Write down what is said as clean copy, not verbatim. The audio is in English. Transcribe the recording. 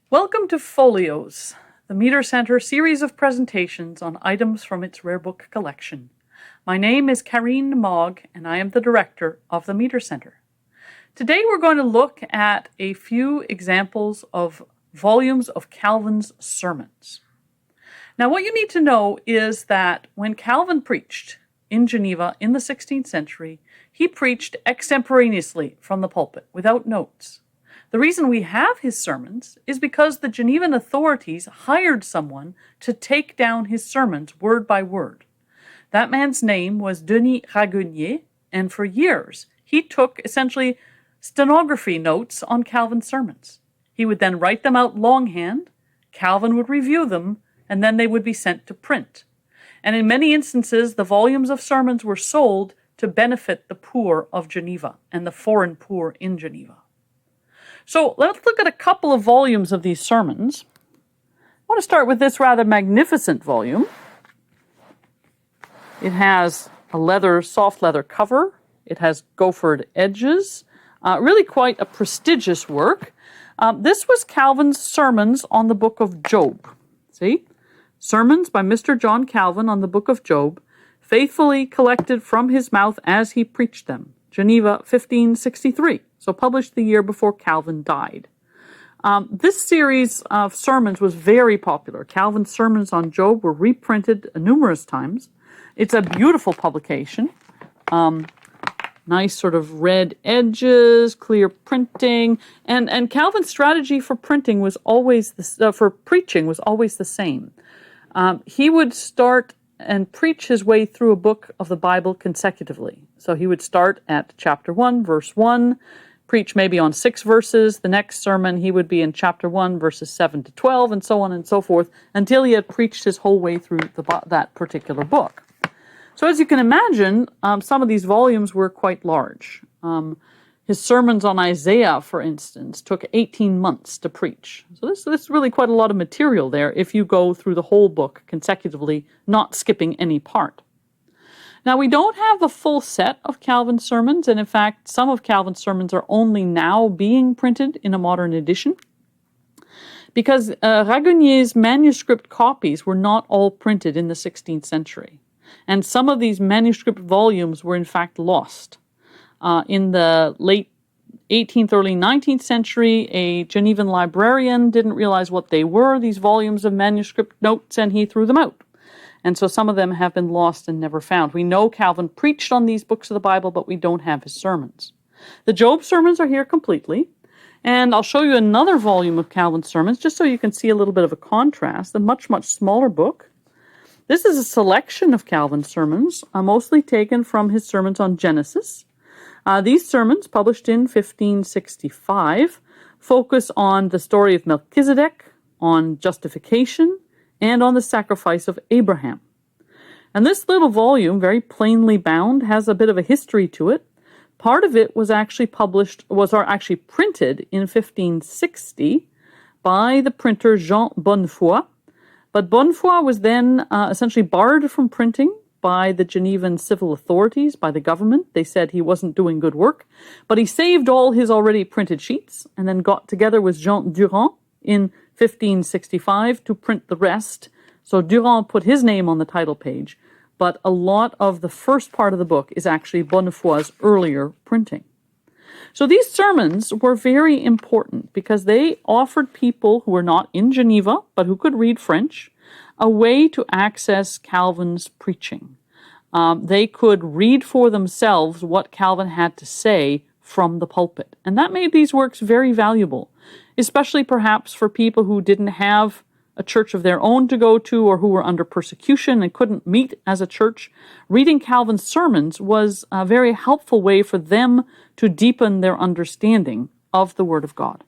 Welcome to Folios, the Meter Center series of presentations on items from its rare book collection. My name is Karine Mogg, and I am the director of the Meter Center. Today we're going to look at a few examples of volumes of Calvin's sermons. Now, what you need to know is that when Calvin preached in Geneva in the 16th century, he preached extemporaneously from the pulpit without notes. The reason we have his sermons is because the Genevan authorities hired someone to take down his sermons word by word. That man's name was Denis Raguenier, and for years he took essentially stenography notes on Calvin's sermons. He would then write them out longhand, Calvin would review them, and then they would be sent to print. And in many instances, the volumes of sermons were sold to benefit the poor of Geneva and the foreign poor in Geneva. So let's look at a couple of volumes of these sermons. I want to start with this rather magnificent volume. It has a soft leather cover. It has gophered edges. Really quite a prestigious work. This was Calvin's sermons on the book of Job. See? Sermons by Mr. John Calvin on the book of Job, faithfully collected from his mouth as he preached them. Geneva, 1563. So published the year before Calvin died. This series of sermons was very popular. Calvin's sermons on Job were reprinted numerous times. It's a beautiful publication. Nice sort of red edges, clear printing, and Calvin's strategy for printing was always for preaching was always the same. He would start and preach his way through a book of the Bible consecutively. So he would start at chapter 1, verse 1, preach maybe on 6 verses. The next sermon he would be in chapter 1, verses 7 to 12, and so on and so forth, until he had preached his whole way through that particular book. So as you can imagine, some of these volumes were quite large. His sermons on Isaiah, for instance, took 18 months to preach. So this is really quite a lot of material there if you go through the whole book consecutively, not skipping any part. Now, we don't have a full set of Calvin's sermons, and in fact, some of Calvin's sermons are only now being printed in a modern edition, because Raguenier's manuscript copies were not all printed in the 16th century, and some of these manuscript volumes were in fact lost. In the late 18th, early 19th century, a Genevan librarian didn't realize what they were, these volumes of manuscript notes, and he threw them out. And so some of them have been lost and never found. We know Calvin preached on these books of the Bible, but we don't have his sermons. The Job sermons are here completely, and I'll show you another volume of Calvin's sermons, just so you can see a little bit of a contrast, a much, much smaller book. This is a selection of Calvin's sermons, mostly taken from his sermons on Genesis. These sermons, published in 1565, focus on the story of Melchizedek, on justification, and on the sacrifice of Abraham. And this little volume, very plainly bound, has a bit of a history to it. Part of it was actually printed in 1560 by the printer Jean Bonnefoy. But Bonnefoy was then essentially barred from printing by the Genevan civil authorities, by the government. They said he wasn't doing good work, but he saved all his already printed sheets and then got together with Jean Durand in 1565 to print the rest. So Durand put his name on the title page, but a lot of the first part of the book is actually Bonnefoy's earlier printing. So these sermons were very important because they offered people who were not in Geneva, but who could read French, a way to access Calvin's preaching. They could read for themselves what Calvin had to say from the pulpit. And that made these works very valuable, especially perhaps for people who didn't have a church of their own to go to or who were under persecution and couldn't meet as a church. Reading Calvin's sermons was a very helpful way for them to deepen their understanding of the Word of God.